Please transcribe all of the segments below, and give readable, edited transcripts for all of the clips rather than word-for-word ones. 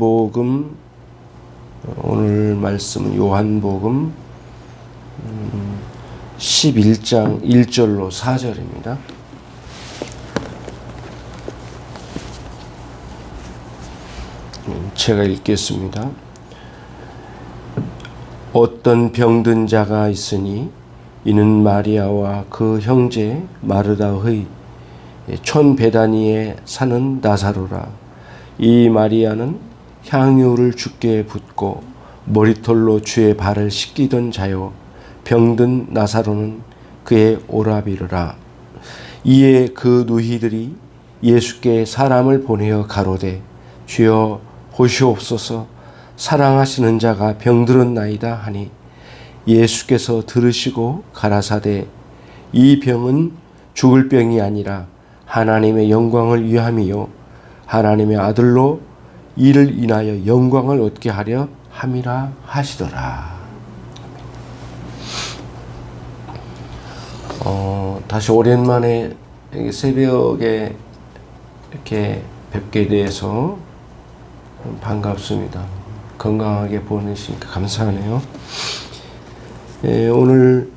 요한복음, 오늘 말씀은 요한복음 11장 1절로 4절입니다. 제가 읽겠습니다. 어떤 병든 자가 있으니 이는 마리아와 그 형제 마르다의 촌 베다니에 사는 나사로라. 이 마리아는 향유를 주께 붓고 머리털로 주의 발을 씻기던 자요, 병든 나사로는 그의 오라비르라. 이에 그 누이들이 예수께 사람을 보내어 가로되, 주여 보시옵소서, 사랑하시는 자가 병들었나이다 하니, 예수께서 들으시고 가라사대, 이 병은 죽을 병이 아니라 하나님의 영광을 위함이요 하나님의 아들로 이를 인하여 영광을 얻게 하려 함이라 하시더라. 다시 오랜만에 새벽에 이렇게 뵙게 돼서 반갑습니다. 건강하게 보내시니까 감사하네요. 오늘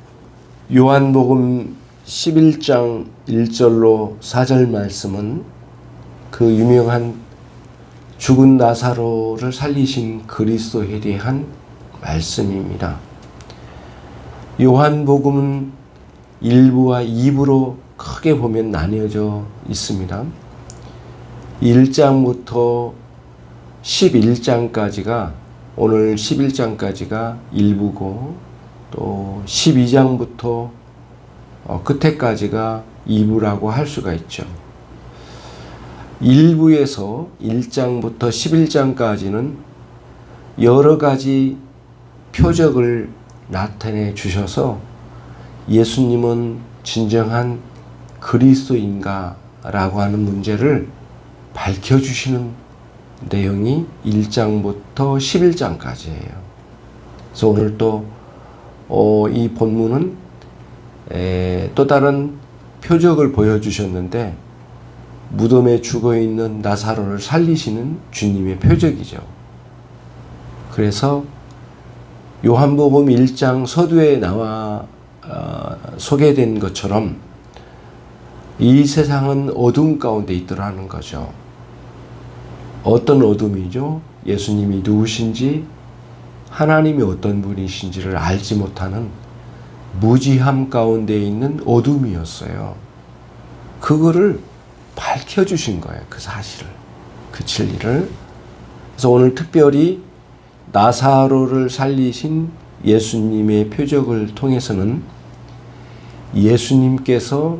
요한복음 11장 1절로 4절 말씀은 그 유명한 죽은 나사로를 살리신 그리스도에 대한 말씀입니다. 요한복음은 1부와 2부로 크게 보면 나뉘어져 있습니다. 1장부터 11장까지가, 오늘 11장까지가 1부고, 또 12장부터 끝에까지가 2부라고 할 수가 있죠. 1부에서 1장부터 11장까지는 여러 가지 표적을 나타내 주셔서 예수님은 진정한 그리스도인가 라고 하는 문제를 밝혀주시는 내용이 1장부터 11장까지예요. 그래서 오늘 또 이 본문은 또 다른 표적을 보여주셨는데, 무덤에 죽어있는 나사로를 살리시는 주님의 표적이죠. 그래서 요한복음 1장 서두에 나와 소개된 것처럼 이 세상은 어둠 가운데 있더라는 거죠. 어떤 어둠이죠? 예수님이 누구신지, 하나님이 어떤 분이신지를 알지 못하는 무지함 가운데 있는 어둠이었어요. 그거를 밝혀주신 거예요. 그 사실을, 그 진리를. 그래서 오늘 특별히 나사로를 살리신 예수님의 표적을 통해서는 예수님께서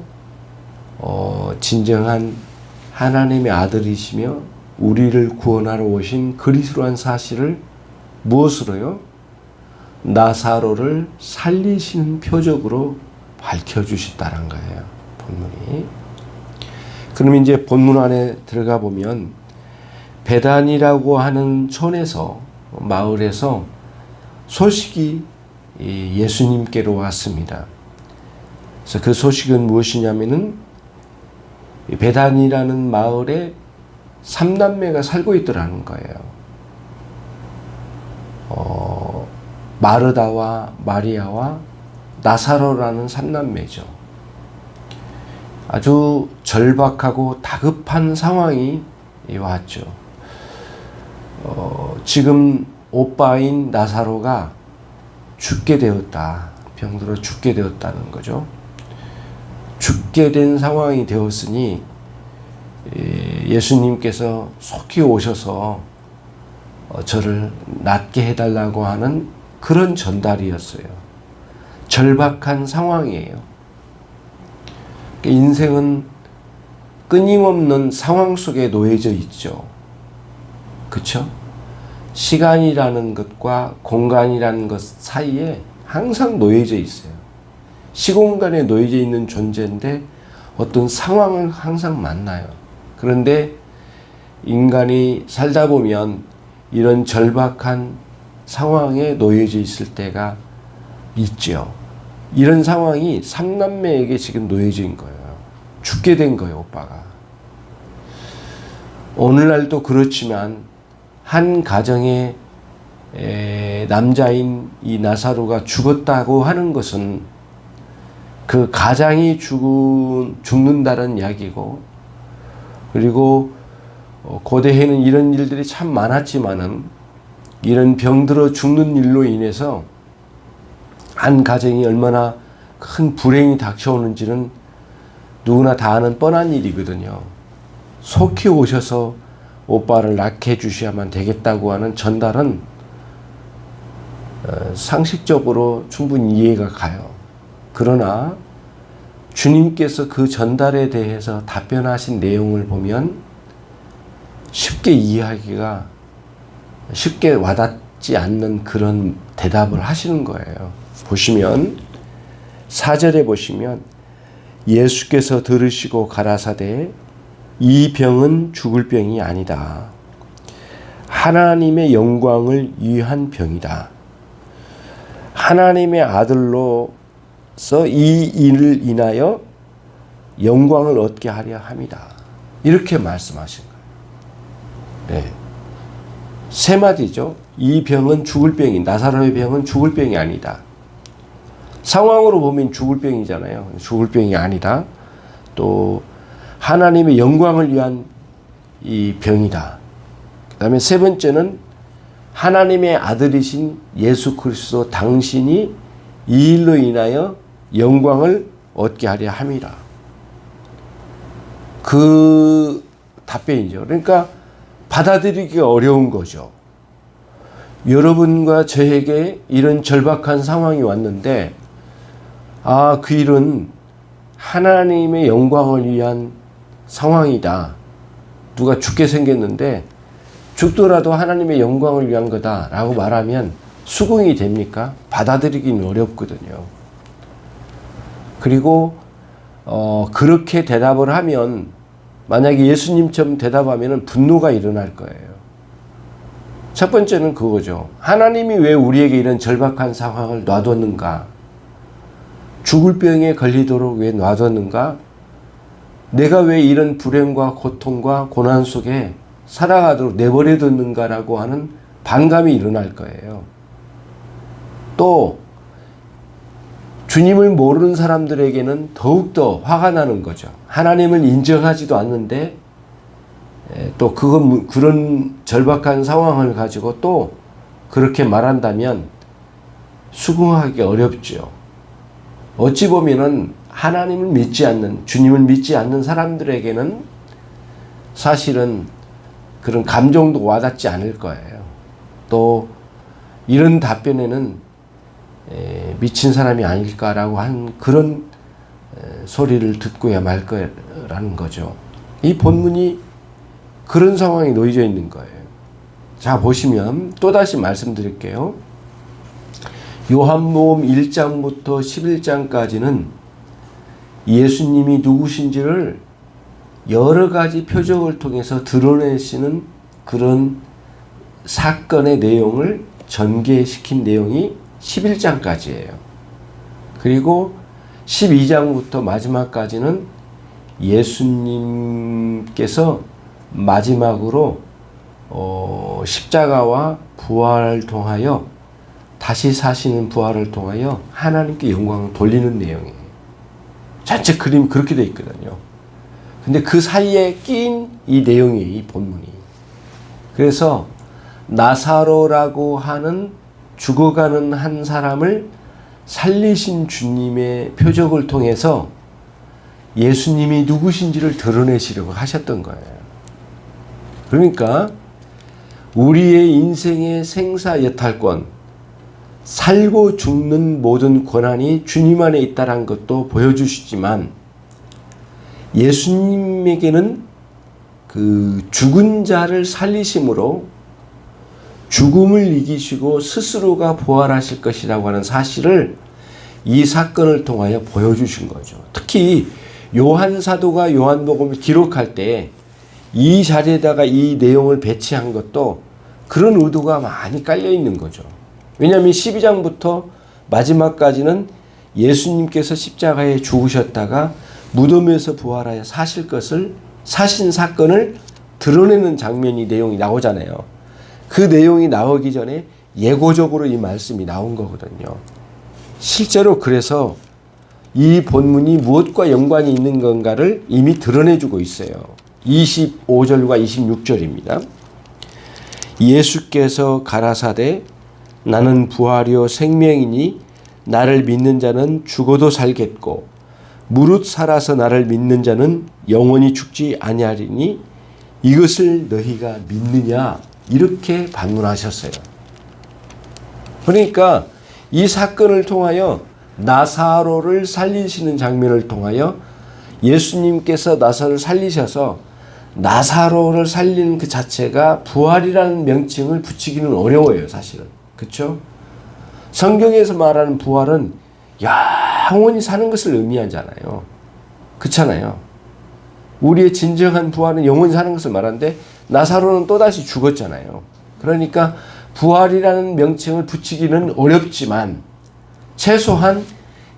진정한 하나님의 아들이시며 우리를 구원하러 오신 그리스도란 사실을 무엇으로요? 나사로를 살리시는 표적으로 밝혀주셨다는 거예요. 본문이. 그럼 이제 본문 안에 들어가 보면 베단이라고 하는 촌에서, 마을에서 소식이 예수님께로 왔습니다. 그래서 그 소식은 무엇이냐면은 베단이라는 마을에 3남매가 살고 있더라는 거예요. 마르다와 마리아와 나사로라는 3남매죠. 아주 절박하고 다급한 상황이 왔죠. 지금 오빠인 나사로가 죽게 되었다. 병들어 죽게 되었다는 거죠. 죽게 된 상황이 되었으니 예수님께서 속히 오셔서 저를 낫게 해달라고 하는 그런 전달이었어요. 절박한 상황이에요. 인생은 끊임없는 상황 속에 놓여져 있죠. 그렇죠? 시간이라는 것과 공간이라는 것 사이에 항상 놓여져 있어요. 시공간에 놓여져 있는 존재인데 어떤 상황을 항상 만나요. 그런데 인간이 살다 보면 이런 절박한 상황에 놓여져 있을 때가 있죠. 이런 상황이 3남매에게 지금 놓여진 거예요. 죽게 된 거예요, 오빠가. 오늘날도 그렇지만 한 가정의 남자인 이 나사로가 죽었다고 하는 것은 그 가장이 죽는다는 이야기고, 그리고 고대에는 이런 일들이 참 많았지만은 이런 병들어 죽는 일로 인해서 한 가정이 얼마나 큰 불행이 닥쳐오는지는 누구나 다 아는 뻔한 일이거든요. 속히 오셔서 오빠를 낳게 주셔야만 되겠다고 하는 전달은 상식적으로 충분히 이해가 가요. 그러나 주님께서 그 전달에 대해서 답변하신 내용을 보면 쉽게 이해하기가, 쉽게 와닿지 않는 그런 대답을 하시는 거예요. 보시면 4절에 보시면 예수께서 들으시고 가라사대 이 병은 죽을 병이 아니다. 하나님의 영광을 위한 병이다. 하나님의 아들로서 이 일을 인하여 영광을 얻게 하려 함이다. 이렇게 말씀하신 거예요. 네. 세 마디죠. 이 병은 죽을 병이, 나사로의 병은 죽을 병이 아니다. 상황으로 보면 죽을 병이잖아요. 죽을 병이 아니다. 또 하나님의 영광을 위한 이 병이다. 그 다음에 세 번째는 하나님의 아들이신 예수 그리스도 당신이 이 일로 인하여 영광을 얻게 하려 함이라. 그 답변이죠. 그러니까 받아들이기 어려운 거죠. 여러분과 저에게 이런 절박한 상황이 왔는데, 그 일은 하나님의 영광을 위한 상황이다. 누가 죽게 생겼는데 죽더라도 하나님의 영광을 위한 거다라고 말하면 수긍이 됩니까? 받아들이기는 어렵거든요. 그리고 그렇게 대답을 하면, 만약에 예수님처럼 대답하면 분노가 일어날 거예요. 첫 번째는 그거죠. 하나님이 왜 우리에게 이런 절박한 상황을 놔뒀는가? 죽을 병에 걸리도록 왜 놔뒀는가? 내가 왜 이런 불행과 고통과 고난 속에 살아가도록 내버려뒀는가라고 하는 반감이 일어날 거예요. 또 주님을 모르는 사람들에게는 더욱더 화가 나는 거죠. 하나님을 인정하지도 않는데 또 그런 절박한 상황을 가지고 또 그렇게 말한다면 수긍하기 어렵죠. 어찌 보면은 하나님을 믿지 않는, 주님을 믿지 않는 사람들에게는 사실은 그런 감정도 와닿지 않을 거예요. 또 이런 답변에는 미친 사람이 아닐까라고 한 그런 소리를 듣고야 말 거라는 거죠. 이 본문이 그런 상황에 놓여져 있는 거예요. 자, 보시면 또다시 말씀드릴게요. 요한복음 1장부터 11장까지는 예수님이 누구신지를 여러 가지 표적을 통해서 드러내시는 그런 사건의 내용을 전개시킨 내용이 11장까지예요. 그리고 12장부터 마지막까지는 예수님께서 마지막으로 십자가와 부활을 통하여, 다시 사시는 부활을 통하여 하나님께 영광을 돌리는 내용이에요. 전체 그림이 그렇게 되어 있거든요. 근데 그 사이에 낀 이 내용이, 이 본문이. 그래서 나사로라고 하는 죽어가는 한 사람을 살리신 주님의 표적을 통해서 예수님이 누구신지를 드러내시려고 하셨던 거예요. 그러니까 우리의 인생의 생사여탈권, 살고 죽는 모든 권한이 주님 안에 있다는 것도 보여주시지만, 예수님에게는 그 죽은 자를 살리심으로 죽음을 이기시고 스스로가 부활하실 것이라고 하는 사실을 이 사건을 통하여 보여주신 거죠. 특히 요한 사도가 요한복음을 기록할 때 이 자리에다가 이 내용을 배치한 것도 그런 의도가 많이 깔려 있는 거죠. 왜냐하면 12장부터 마지막까지는 예수님께서 십자가에 죽으셨다가 무덤에서 부활하여 사실 것을, 사신 사건을 드러내는 장면이, 내용이 나오잖아요. 그 내용이 나오기 전에 예고적으로 이 말씀이 나온 거거든요. 실제로 그래서 이 본문이 무엇과 연관이 있는 건가를 이미 드러내주고 있어요. 25절과 26절입니다. 예수께서 가라사대 나는 부활이요 생명이니 나를 믿는 자는 죽어도 살겠고 무릇 살아서 나를 믿는 자는 영원히 죽지 아니하리니 이것을 너희가 믿느냐 이렇게 반문하셨어요. 그러니까 이 사건을 통하여 나사로를 살리시는 장면을 통하여 예수님께서 나사로를 살리셔서 나사로를 살리는 그 자체가 부활이라는 명칭을 붙이기는 어려워요, 사실은. 그렇죠? 성경에서 말하는 부활은 영원히 사는 것을 의미하잖아요. 그렇잖아요. 우리의 진정한 부활은 영원히 사는 것을 말하는데 나사로는 또다시 죽었잖아요. 그러니까 부활이라는 명칭을 붙이기는 어렵지만 최소한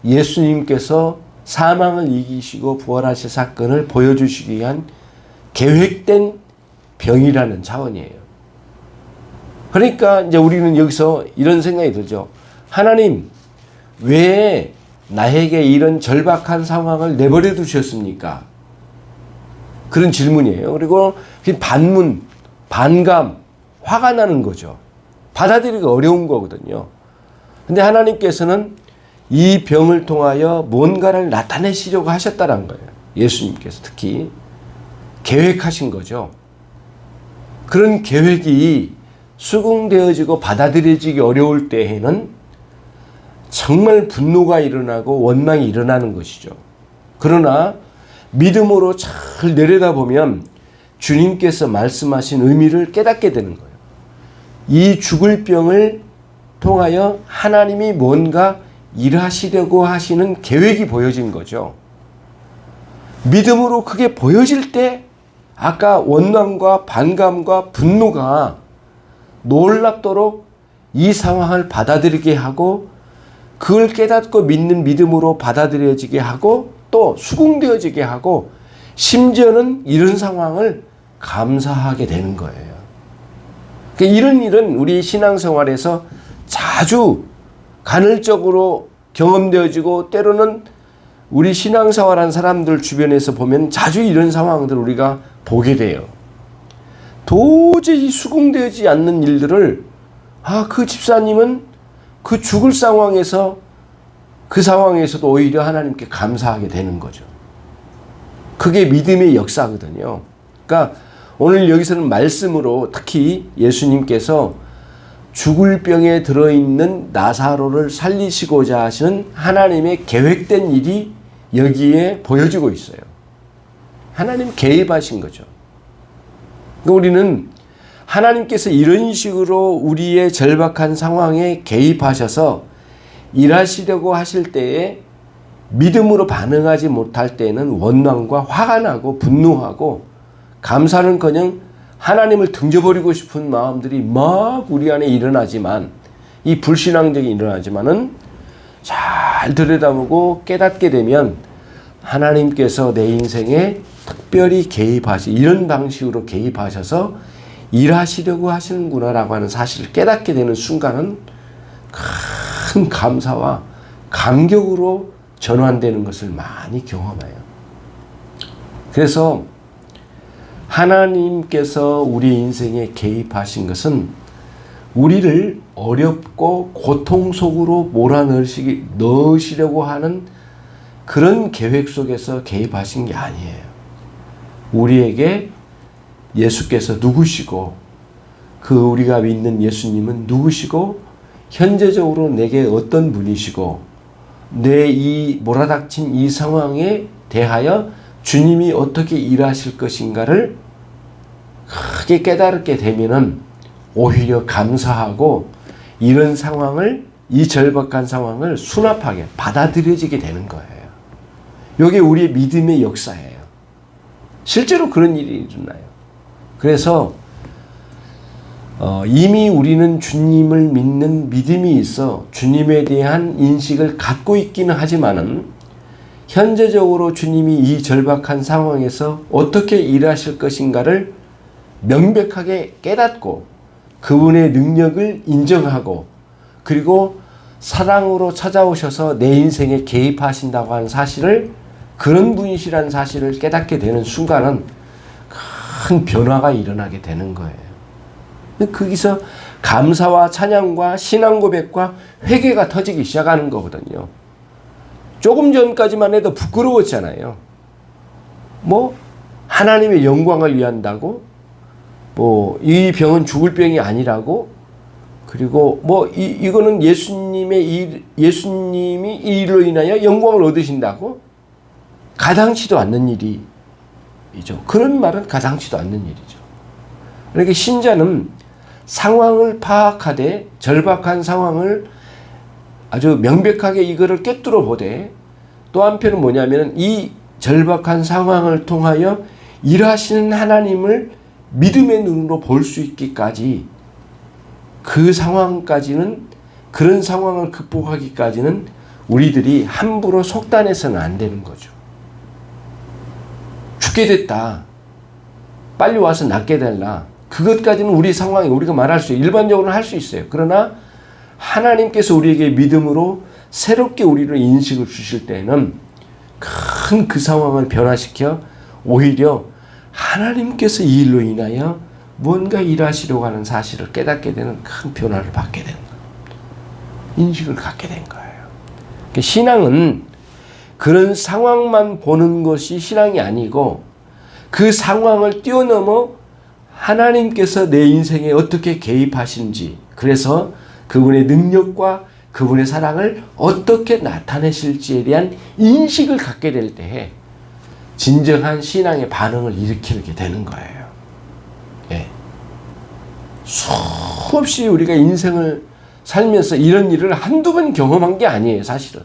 예수님께서 사망을 이기시고 부활하실 사건을 보여주시기 위한 계획된 병이라는 차원이에요. 그러니까 이제 우리는 여기서 이런 생각이 들죠. 하나님, 왜 나에게 이런 절박한 상황을 내버려 두셨습니까? 그런 질문이에요. 그리고 반문, 반감, 화가 나는 거죠. 받아들이기 어려운 거거든요. 근데 하나님께서는 이 병을 통하여 뭔가를 나타내시려고 하셨다는 거예요. 예수님께서 특히 계획하신 거죠. 그런 계획이 수긍되어지고 받아들여지기 어려울 때에는 정말 분노가 일어나고 원망이 일어나는 것이죠. 그러나 믿음으로 잘 내려다보면 주님께서 말씀하신 의미를 깨닫게 되는 거예요. 이 죽을 병을 통하여 하나님이 뭔가 일하시려고 하시는 계획이 보여진 거죠. 믿음으로 그게 보여질 때 아까 원망과 반감과 분노가 놀랍도록 이 상황을 받아들이게 하고 그걸 깨닫고 믿는 믿음으로 받아들여지게 하고 또 수긍되어지게 하고 심지어는 이런 상황을 감사하게 되는 거예요. 그러니까 이런 일은 우리 신앙생활에서 자주 간헐적으로 경험되어지고 때로는 우리 신앙생활한 사람들 주변에서 보면 자주 이런 상황들을 우리가 보게 돼요. 도저히 수긍되지 않는 일들을 그 집사님은 그 죽을 상황에서 그 상황에서도 오히려 하나님께 감사하게 되는 거죠. 그게 믿음의 역사거든요. 그러니까 오늘 여기서는 말씀으로 특히 예수님께서 죽을 병에 들어있는 나사로를 살리시고자 하시는 하나님의 계획된 일이 여기에 보여지고 있어요. 하나님 개입하신 거죠. 그러니까 우리는 하나님께서 이런 식으로 우리의 절박한 상황에 개입하셔서 일하시려고 하실 때에 믿음으로 반응하지 못할 때에는 원망과 화가 나고 분노하고 감사는커녕 하나님을 등져버리고 싶은 마음들이 막 우리 안에 일어나지만 이 불신앙적인 일어나지만은 잘 들여다보고 깨닫게 되면 하나님께서 내 인생에 특별히 이런 방식으로 개입하셔서 일하시려고 하시는구나라고 하는 사실을 깨닫게 되는 순간은 큰 감사와 감격으로 전환되는 것을 많이 경험해요. 그래서 하나님께서 우리 인생에 개입하신 것은 우리를 어렵고 고통 속으로 몰아넣으시려고 하는 그런 계획 속에서 개입하신 게 아니에요. 우리에게 예수께서 누구시고 그 우리가 믿는 예수님은 누구시고 현재적으로 내게 어떤 분이시고 내 이 몰아닥친 이 상황에 대하여 주님이 어떻게 일하실 것인가를 크게 깨달게 되면은 오히려 감사하고 이런 상황을 이 절박한 상황을 수납하게 받아들여지게 되는 거예요. 이게 우리의 믿음의 역사예요. 실제로 그런 일이 일어나요. 그래서 이미 우리는 주님을 믿는 믿음이 있어 주님에 대한 인식을 갖고 있기는 하지만은 현재적으로 주님이 이 절박한 상황에서 어떻게 일하실 것인가를 명백하게 깨닫고 그분의 능력을 인정하고 그리고 사랑으로 찾아오셔서 내 인생에 개입하신다고 하는 사실을, 그런 분이시라는 사실을 깨닫게 되는 순간은 큰 변화가 일어나게 되는 거예요. 거기서 감사와 찬양과 신앙 고백과 회개가 터지기 시작하는 거거든요. 조금 전까지만 해도 부끄러웠잖아요. 뭐 하나님의 영광을 위한다고, 뭐 이 병은 죽을 병이 아니라고, 그리고 뭐 이거는 예수님이 이 일로 인하여 영광을 얻으신다고, 가당치도 않는 일이죠. 그런 말은 가당치도 않는 일이죠. 그러니까 신자는 상황을 파악하되, 절박한 상황을 아주 명백하게 이거를 꿰뚫어 보되, 또 한편은 뭐냐면 이 절박한 상황을 통하여 일하시는 하나님을 믿음의 눈으로 볼 수 있기까지, 그 상황까지는, 그런 상황을 극복하기까지는 우리들이 함부로 속단해서는 안 되는 거죠. 죽게 됐다, 빨리 와서 낫게 달라, 그것까지는 우리 상황에 우리가 말할 수 있어요. 일반적으로는 할 수 있어요. 그러나 하나님께서 우리에게 믿음으로 새롭게 우리를 인식을 주실 때는 큰 그 상황을 변화시켜 오히려 하나님께서 이 일로 인하여 뭔가 일하시려고 하는 사실을 깨닫게 되는 큰 변화를 받게 되는 거예요. 인식을 갖게 된 거예요. 그러니까 신앙은 그런 상황만 보는 것이 신앙이 아니고, 그 상황을 뛰어넘어 하나님께서 내 인생에 어떻게 개입하시는지, 그래서 그분의 능력과 그분의 사랑을 어떻게 나타내실지에 대한 인식을 갖게 될 때에 진정한 신앙의 반응을 일으키게 되는 거예요. 예. 수없이 우리가 인생을 살면서 이런 일을 한두 번 경험한 게 아니에요, 사실은.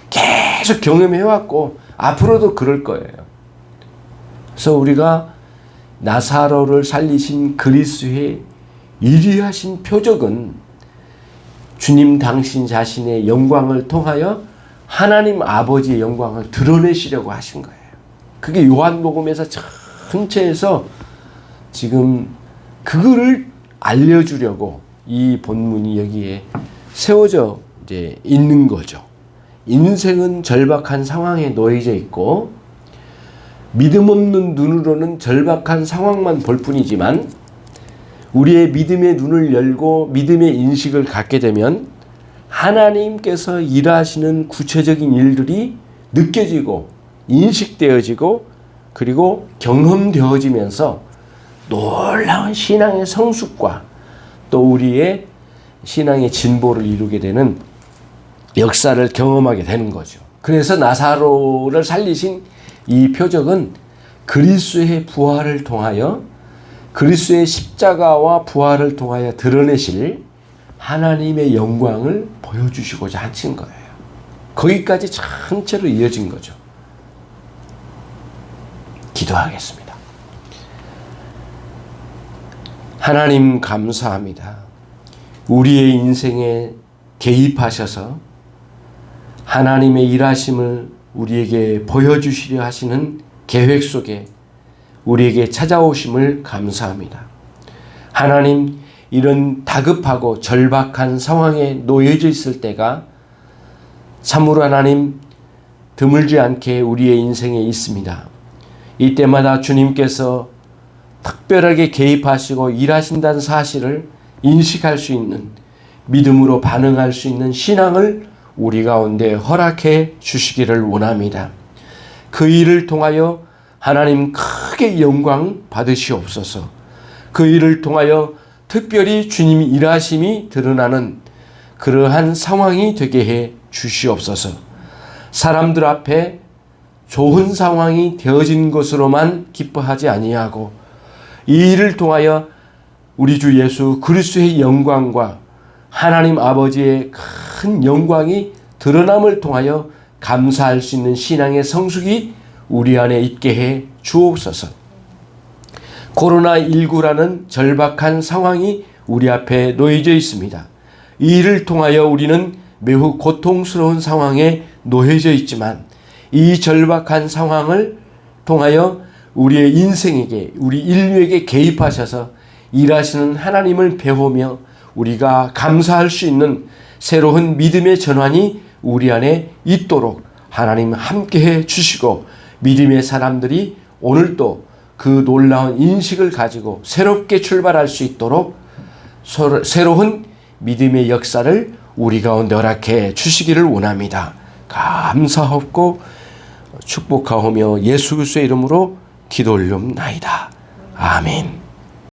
계속 경험해왔고 앞으로도 그럴 거예요. 그래서 우리가 나사로를 살리신 그리스도의 위대하신 표적은 주님 당신 자신의 영광을 통하여 하나님 아버지의 영광을 드러내시려고 하신 거예요. 그게 요한복음에서 전체에서 지금 그거를 알려주려고 이 본문이 여기에 세워져 이제 있는 거죠. 인생은 절박한 상황에 놓여져 있고, 믿음 없는 눈으로는 절박한 상황만 볼 뿐이지만, 우리의 믿음의 눈을 열고 믿음의 인식을 갖게 되면 하나님께서 일하시는 구체적인 일들이 느껴지고 인식되어지고 그리고 경험되어지면서 놀라운 신앙의 성숙과 또 우리의 신앙의 진보를 이루게 되는 역사를 경험하게 되는 거죠. 그래서 나사로를 살리신 이 표적은 그리스도의 부활을 통하여, 그리스도의 십자가와 부활을 통하여 드러내실 하나님의 영광을 보여주시고자 하신 거예요. 거기까지 전체로 이어진 거죠. 기도하겠습니다. 하나님 감사합니다. 우리의 인생에 개입하셔서 하나님의 일하심을 우리에게 보여주시려 하시는 계획 속에 우리에게 찾아오심을 감사합니다. 하나님, 이런 다급하고 절박한 상황에 놓여져 있을 때가 참으로 하나님 드물지 않게 우리의 인생에 있습니다. 이때마다 주님께서 특별하게 개입하시고 일하신다는 사실을 인식할 수 있는, 믿음으로 반응할 수 있는 신앙을 우리 가운데 허락해 주시기를 원합니다. 그 일을 통하여 하나님 크게 영광 받으시옵소서. 그 일을 통하여 특별히 주님이 일하심이 드러나는 그러한 상황이 되게 해 주시옵소서. 사람들 앞에 좋은 상황이 되어진 것으로만 기뻐하지 아니하고, 이 일을 통하여 우리 주 예수 그리스도의 영광과 하나님 아버지의 큰 영광이 드러남을 통하여 감사할 수 있는 신앙의 성숙이 우리 안에 있게 해 주옵소서. 코로나19라는 절박한 상황이 우리 앞에 놓여져 있습니다. 이 일을 통하여 우리는 매우 고통스러운 상황에 놓여져 있지만, 이 절박한 상황을 통하여 우리의 인생에게, 우리 인류에게 개입하셔서 일하시는 하나님을 배우며 우리가 감사할 수 있는 새로운 믿음의 전환이 우리 안에 있도록 하나님 함께해 주시고, 믿음의 사람들이 오늘도 그 놀라운 인식을 가지고 새롭게 출발할 수 있도록 새로운 믿음의 역사를 우리 가운데 허락해 주시기를 원합니다. 감사하고 축복하오며 예수 그리스도의 이름으로 기도 올리옵나이다. 아멘.